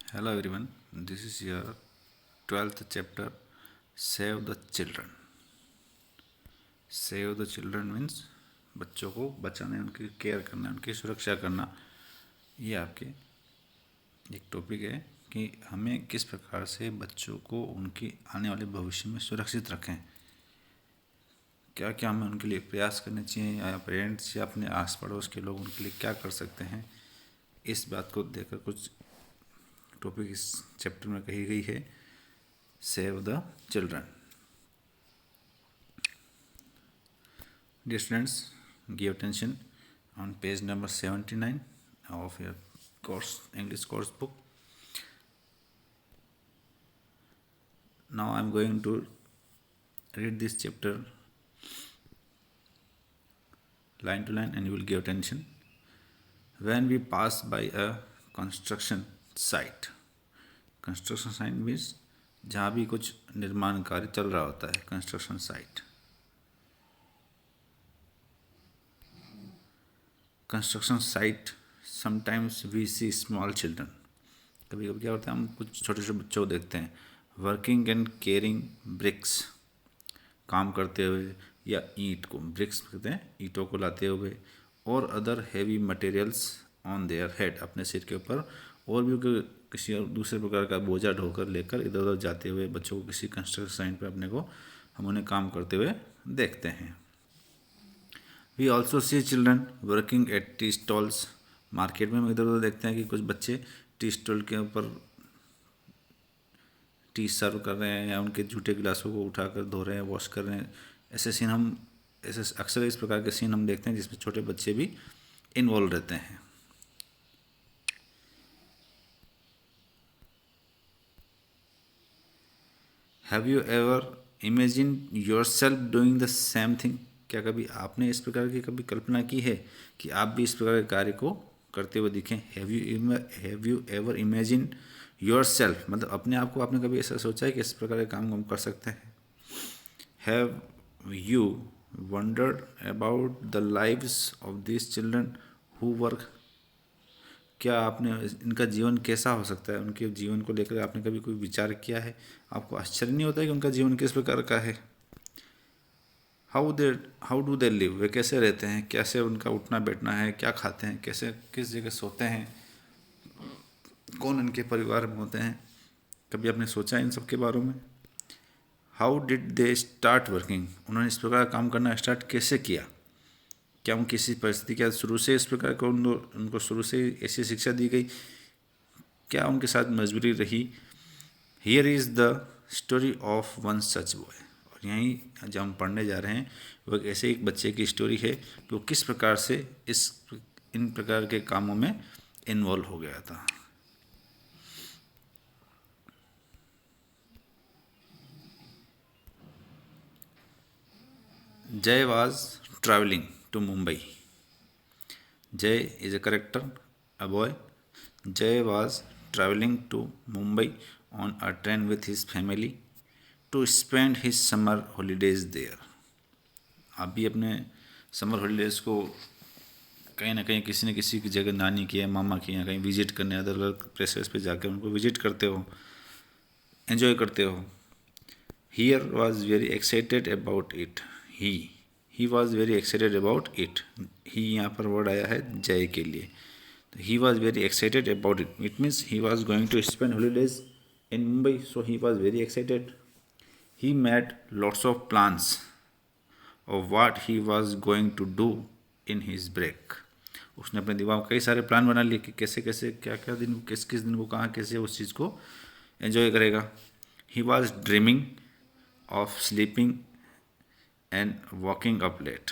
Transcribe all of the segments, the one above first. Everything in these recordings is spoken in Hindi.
Hello everyone, this is your 12th chapter Save the Children. Save the Children means बच्चों को बचाना, उनकी केयर करना, उनकी सुरक्षा करना। ये आपके एक टॉपिक है कि हमें किस प्रकार से बच्चों को उनकी आने वाले भविष्य में सुरक्षित रखें। क्या क्या हमें उनके लिए प्रयास करने चाहिए या पेरेंट्स या अपने आस पड़ोस के लोग उनके लिए क्या कर सकते हैं, इस बात को देखकर कुछ टॉपिक इस चैप्टर में कही गई है। Save the children. Dear students, give attention on page number 79 of your English course book. Now I am going to read this chapter line to line and you will give attention. When we pass by a construction site means जहाँ भी कुछ निर्माण कार्य चल रहा होता है, construction site. Construction site sometimes we see small children. कभी कभी क्या होता है, हम कुछ छोटे छोटे बच्चों को देखते हैं वर्किंग एंड केयरिंग ब्रिक्स, काम करते हुए, या ईंट को ब्रिक्स कहते हैं, ईंटों को लाते हुए, और other heavy materials on their head, अपने सिर के ऊपर और भी किसी और दूसरे प्रकार का बोझा ढोकर लेकर इधर उधर जाते हुए बच्चों को किसी कंस्ट्रक्शन साइट पर अपने को हम उन्हें काम करते हुए देखते हैं। We also see children working at tea stalls. Market में हम इधर उधर देखते हैं कि कुछ बच्चे टी स्टॉल के ऊपर टी सर्व कर रहे हैं या उनके जूठे गिलासों को उठाकर धो रहे हैं, वॉश कर रहे हैं। ऐसे अक्सर इस प्रकार के सीन हम देखते हैं जिसमें छोटे बच्चे भी इन्वॉल्व रहते हैं। Have you ever imagine your self doing the same thing. क्या कभी आपने इस प्रकार की कभी कल्पना की है कि आप भी इस प्रकार के कार्य को करते हुए दिखें। Have you ever imagine your self मतलब अपने आप को आपने कभी ऐसा सोचा है कि इस प्रकार के काम हम कर सकते हैं। Have you wandered about the lives of this children who work. क्या आपने इनका जीवन कैसा हो सकता है, उनके जीवन को लेकर आपने कभी कोई विचार किया है। आपको आश्चर्य नहीं होता है कि उनका जीवन किस प्रकार का है। हाउ डू दे लिव, वे कैसे रहते हैं, कैसे उनका उठना बैठना है, क्या खाते हैं, कैसे किस जगह सोते हैं, कौन उनके परिवार में होते हैं। कभी आपने सोचा इन सब के बारे में। How did they start working, उन्होंने इस प्रकार काम करना स्टार्ट कैसे किया। क्या उन किसी परिस्थिति क्या शुरू से इस प्रकार को उनको शुरू से ऐसी शिक्षा दी गई, क्या उनके साथ मजबूरी रही। Here is the story of one such boy. और यहीं जब हम पढ़ने जा रहे हैं वो ऐसे एक बच्चे की स्टोरी है कि वो किस प्रकार से इन प्रकार के कामों में इन्वॉल्व हो गया था। Jay was traveling to Mumbai. Jay is a character, a boy. Jay was traveling to Mumbai on a train with his family to spend his summer holidays there. आप भी अपने समर हॉलीडेज़ को कहीं ना कहीं किसी न किसी की जगह, नानी की या मामा की, या कहीं विजिट करने अदर अदर प्लेसेस पे जाकर उनको विजिट करते हो, एंजॉय करते हो। Here was very excited about it. He was very excited about it. He यहाँ पर वर्ड आया है जय के लिए। तो he was very excited about it, it means he was going to spend holidays in Mumbai, so he was very excited. He made lots of plans of what he was going to do in his break. उसने अपने दिमाग में कई सारे प्लान बना लिए कि कैसे कैसे क्या क्या दिन, किस किस दिन को कहाँ कैसे उस चीज़ को एंजॉय करेगा। He was dreaming of sleeping and walking up late.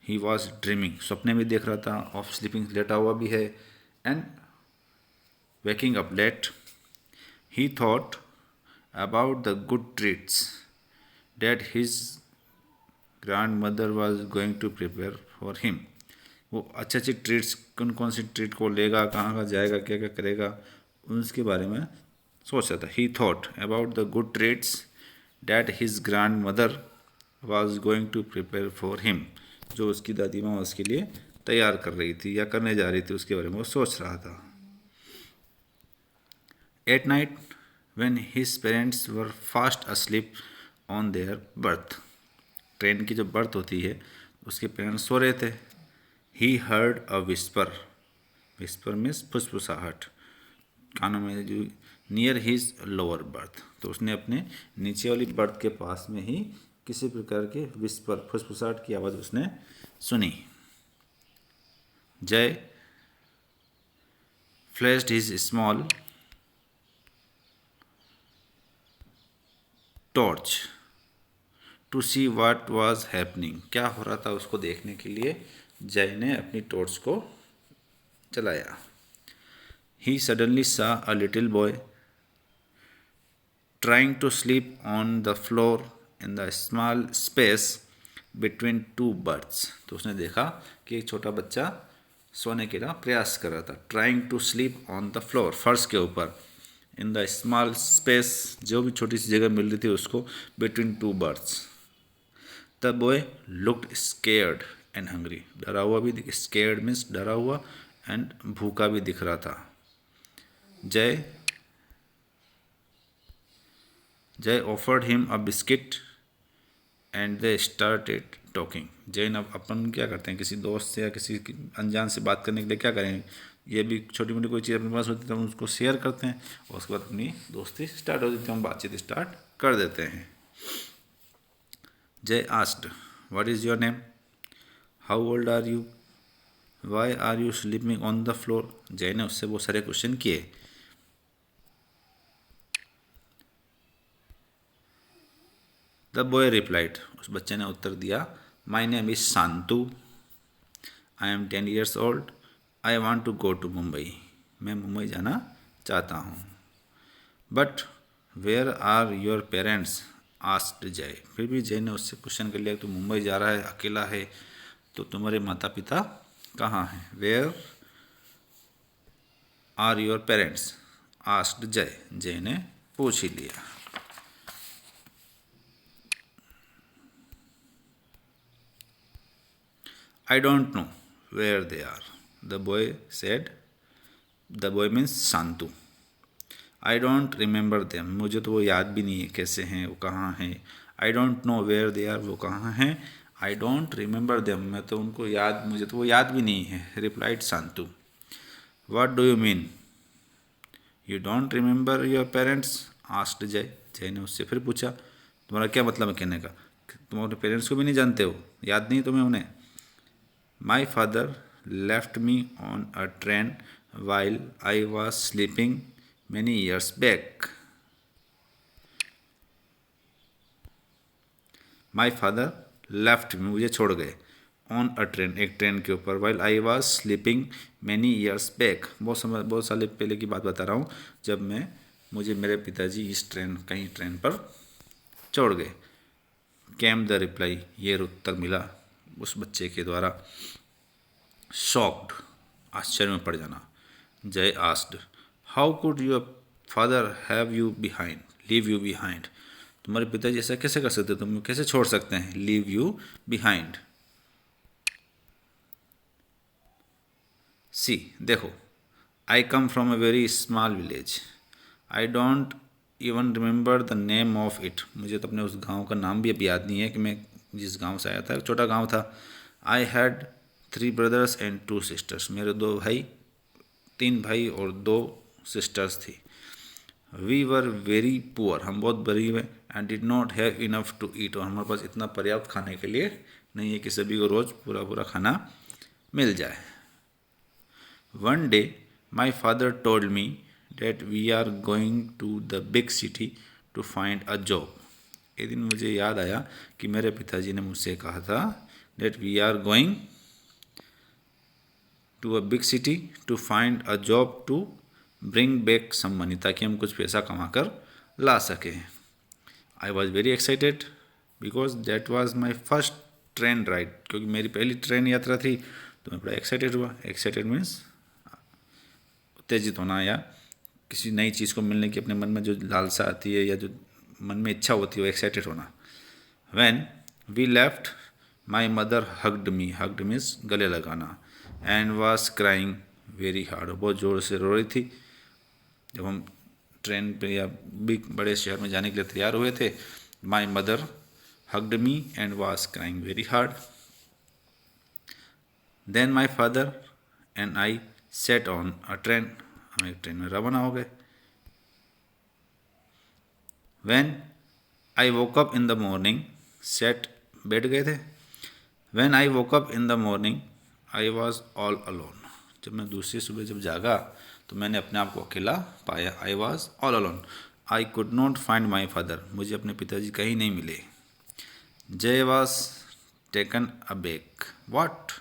He was dreaming, सपने में देख रहा था, ऑफ स्लीपिंग, लेटा हुआ भी है, and waking up late. He thought about the good treats that his grandmother was going to prepare for him. वो अच्छे अच्छे ट्रीट्स, कौन कौन सी ट्रीट को लेगा, कहाँ कहाँ जाएगा, क्या क्या करेगा, उसके बारे में सोच रहा था। He thought about the good treats that his grandmother was going to prepare for him, जो उसकी दादी माँ उसके लिए तैयार कर रही थी या करने जा रही थी, उसके बारे में वो सोच रहा था। At night, when his parents were fast asleep on their berth, train की जो बर्थ होती है उसके पेरेंट्स सो रहे थे. He heard a whisper. Whisper means फुसफुसाहट कानों में, जो नियर हिज लोअर बर्थ. तो उसने अपने नीचे वाली बर्थ के पास में ही किसी प्रकार के विस्पर फुसफुसाहट की आवाज़ उसने सुनी. Jay flashed his small torch to see what was happening. क्या हो रहा था उसको देखने के लिए जय ने अपनी टॉर्च को चलाया. He suddenly saw a little boy trying to sleep on the floor in the small space between two berths. तो उसने देखा कि एक छोटा बच्चा सोने के लिए प्रयास कर रहा था. Trying to sleep on the floor, फर्श के ऊपर. इन द स्मॉल स्पेस, जो भी छोटी सी जगह मिल रही थी उसको, between two birds. The boy looked scared and hungry. डरा हुआ भी, स्केयर्ड मीन्स डरा हुआ, एंड भूखा भी दिख रहा था. जय offered him a biscuit and they started talking. जय ने, अपन क्या करते हैं किसी दोस्त से या किसी अनजान से बात करने के लिए क्या करेंगे, ये भी छोटी मोटी कोई चीज़ अपने पास होती है तो हम उसको शेयर करते हैं और उसके बाद अपनी दोस्ती स्टार्ट हो जाती है, हम बातचीत स्टार्ट कर देते हैं. Jay asked, what is your name, how old are you, why are you sleeping on the floor. Jay ने उससे बहुत सारे क्वेश्चन किए. The boy replied. उस बच्चे ने उत्तर दिया, my name is Shantu, I am 10 years old, I want to go to Mumbai. मैं मुंबई जाना चाहता हूँ. But where are your parents, asked Jay. फिर भी जय ने उससे क्वेश्चन कर लिया, तो मुंबई जा रहा है, अकेला है, तो तुम्हारे माता पिता कहाँ हैं. Where are your parents, asked Jay. Jay ने पूछ ही लिया. I don't know where they are, the boy said. The boy means Santu. I don't remember them. मुझे तो वो याद भी नहीं है कैसे हैं, वो कहाँ हैं. I don't know where they are, वो कहाँ हैं. I don't remember them, मैं तो उनको याद, मुझे तो वो याद भी नहीं है. Replied Santu. What do you mean? You don't remember your parents? Asked Jay. जय ने उससे फिर पूछा, तुम्हारा क्या मतलब है कहने का, तुम अपने पेरेंट्स को भी नहीं जानते हो, याद नहीं तुम्हें उन्हें. My father left me on a train while I was sleeping many years back. My father left me, मुझे छोड़ गए, on a train, एक ट्रेन के ऊपर, while I was sleeping many years back. बहुत साल पहले की बात बता रहा हूँ, जब मुझे मेरे पिताजी कहीं ट्रेन पर छोड़ गए. Came the reply, ये उत्तर मिला उस बच्चे के द्वारा. शॉक्ड, आश्चर्य में पड़ जाना. जय asked, how could your father have you behind, leave you behind. तुम्हारे पिताजी ऐसा कैसे कर सकते, तुम कैसे छोड़ सकते हैं, लीव यू बिहाइंड. सी, देखो, I come from a very small village, I don't even remember the name of it. मुझे तो अपने उस गांव का नाम भी अब याद नहीं है कि मैं जिस गांव से आया था, छोटा गांव था. I had 3 brothers and 2 sisters. मेरे 3 भाई और 2 सिस्टर्स थी. वी वर वेरी पुअर, हम बहुत गरीब हैं. And did not have enough to eat, और हमारे पास इतना पर्याप्त खाने के लिए नहीं है कि सभी को रोज़ पूरा पूरा खाना मिल जाए. One day my father told me that we are going to the big city to find a job. एक दिन मुझे याद आया कि मेरे पिताजी ने मुझसे कहा था that we are going to a big city to find a job to bring back some money, ताकि हम कुछ पैसा कमा कर ला सकें. I was very excited because that was my first train ride, क्योंकि मेरी पहली ट्रेन यात्रा थी, तो मैं बड़ा एक्साइटेड हुआ. एक्साइटेड मीन्स उत्तेजित होना, या किसी नई चीज़ को मिलने की अपने मन में जो लालसा आती है या जो मन में इच्छा होती है, वो एक्साइटेड होना. When we left my mother hugged me, hugged means गले लगाना, and was crying very hard, बहुत ज़ोर से रो रही थी. जब हम ट्रेन पे या बिग बड़े शहर में जाने के लिए तैयार हुए थे। My mother hugged me and was crying very hard. Then my father and I sat on a train, हम एक ट्रेन में रवाना हो गए। When I woke up in the morning, set बैठ गए थे। When I woke up in the morning, I was all alone. जब मैं दूसरी सुबह जब जागा तो मैंने अपने आप को अकेला पाया। I was all alone. I could not find my father. मुझे अपने पिताजी कहीं नहीं मिले। Jay was taken aback. What?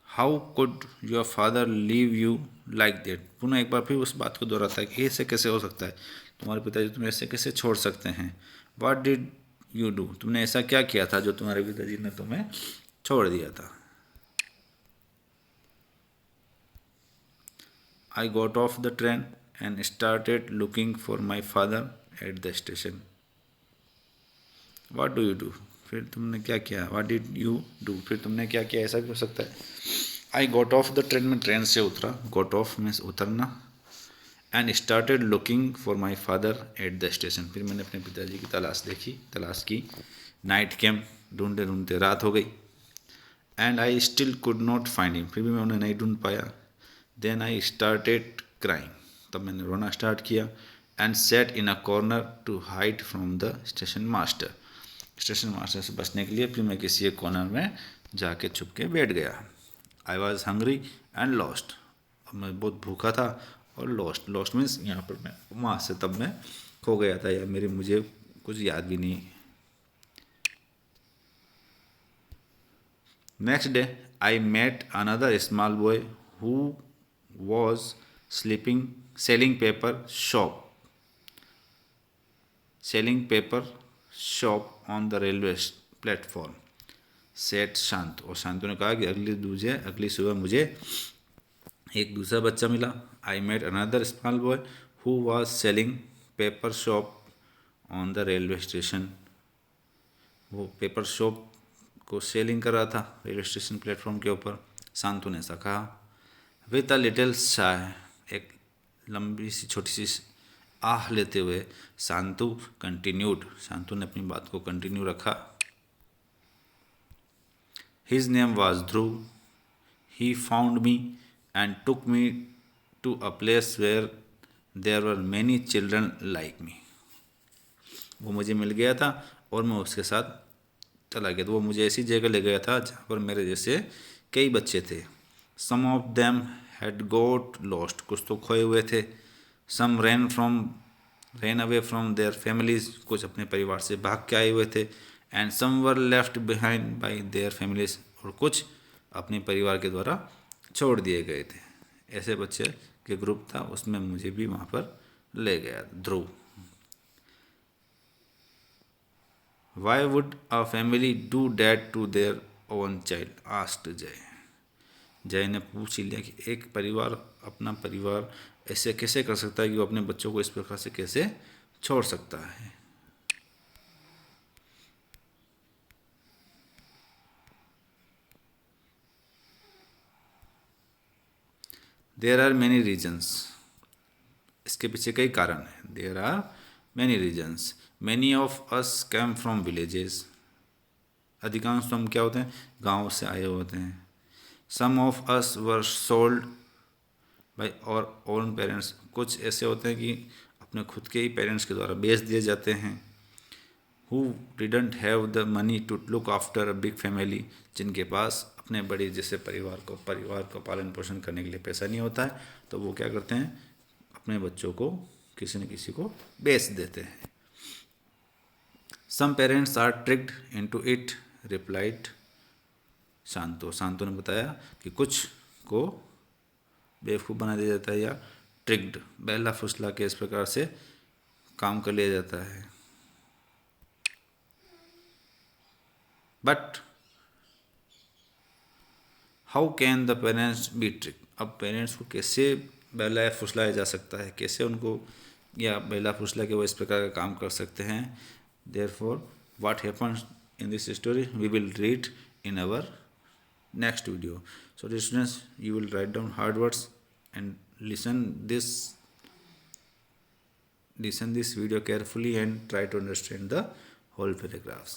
How could your father leave you like that. पुनः एक बार फिर उस बात को दोहराता है कि ऐसे कैसे हो सकता है, तुम्हारे पिताजी तुम्हें ऐसे कैसे छोड़ सकते हैं। व्हाट डिड यू डू, तुमने ऐसा क्या किया था जो तुम्हारे पिताजी ने तुम्हें छोड़ दिया था। I got off the train and started looking for my father at the station. What do you do, फिर तुमने क्या किया। व्हाट डिड यू डू, फिर तुमने क्या किया। ऐसा भी हो सकता है। I got off the train में ट्रेन से उतरा, गॉट ऑफ में उतरना। And started looking for my father at the station, फिर मैंने अपने पिताजी की तलाश की। नाइट केम, ढूंढते ढूंढते रात हो गई। And I still could not find him, फिर भी मैं उन्हें नहीं ढूंढ पाया। देन आई स्टार्टेड क्राइंग, तब मैंने रोना स्टार्ट किया। And sat in a corner to hide from the station master, station master से बचने के लिए फिर मैं किसी एक कॉर्नर में जाके छुप के बैठ गया। I was hungry and lost, अब मैं बहुत भूखा था और लॉस्ट मीन्स यहाँ पर मैं वहाँ से तब मैं खो गया था या मुझे कुछ याद भी नहीं। Next day I met another small boy who was selling paper shop on the railway platform. Said Shant, और शांतु ने कहा कि अगली सुबह मुझे एक दूसरा बच्चा मिला। I met another small boy who was selling paper shop on the railway station, वो पेपर शॉप को सेलिंग कर रहा था रेलवे स्टेशन प्लेटफॉर्म के ऊपर। शांतु ने ऐसा कहा। विद अ लिटिल साय, एक लंबी सी छोटी सी आह लेते हुए शांतु ने अपनी बात को कंटिन्यू रखा। His name was Dhruv. He found me and took me to a place where there were many children like me. वो मुझे मिल गया था और मैं उसके साथ चला गया, तो वो मुझे ऐसी जगह ले गया था जहाँ पर मेरे जैसे कई बच्चे थे। Some of them had got lost, कुछ तो खोए हुए थे। Some ran away from their families, कुछ अपने परिवार से भाग के आए हुए थे। And some were left behind by their families, और कुछ अपने परिवार के द्वारा छोड़ दिए गए थे। ऐसे बच्चे के ग्रुप था, उसमें मुझे भी वहाँ पर ले गया Dhruv. Why would a family do that to their own child, asked Jay ने पूछ ही लिया कि अपना परिवार ऐसे कैसे कर सकता है कि वो अपने बच्चों को इस प्रकार से कैसे छोड़ सकता है। देयर आर मैनी रीजन्स, इसके पीछे कई कारण हैं। There are many reasons, many of us came from villages, अधिकांश तो हम क्या होते हैं, गाँव से आए होते हैं। Some of us were sold by our own parents, कुछ ऐसे होते हैं कि अपने खुद के ही पेरेंट्स के द्वारा बेच दिए जाते हैं। Who didn't have the money to look after a big family, जिनके पास अपने बड़े जैसे परिवार को पालन पोषण करने के लिए पैसा नहीं होता है, तो वो क्या करते हैं, अपने बच्चों को किसी न किसी को बेच देते हैं। Some parents are tricked into it, replied Shanto ने बताया कि कुछ को बेवकूफ़ बना दिया जाता है या ट्रिक्ड बहला फुसला के इस प्रकार से काम कर लिया जाता है। But how can the parents be trick, अब पेरेंट्स को कैसे बहलाया फुसलाया जा सकता है, कैसे उनको या बहला फुसला के वो इस प्रकार का काम कर सकते हैं। Therefore what happens in this story we will read in our next video. So dear students, you will write down hard words and listen this listen this video carefully and try to understand the whole paragraphs.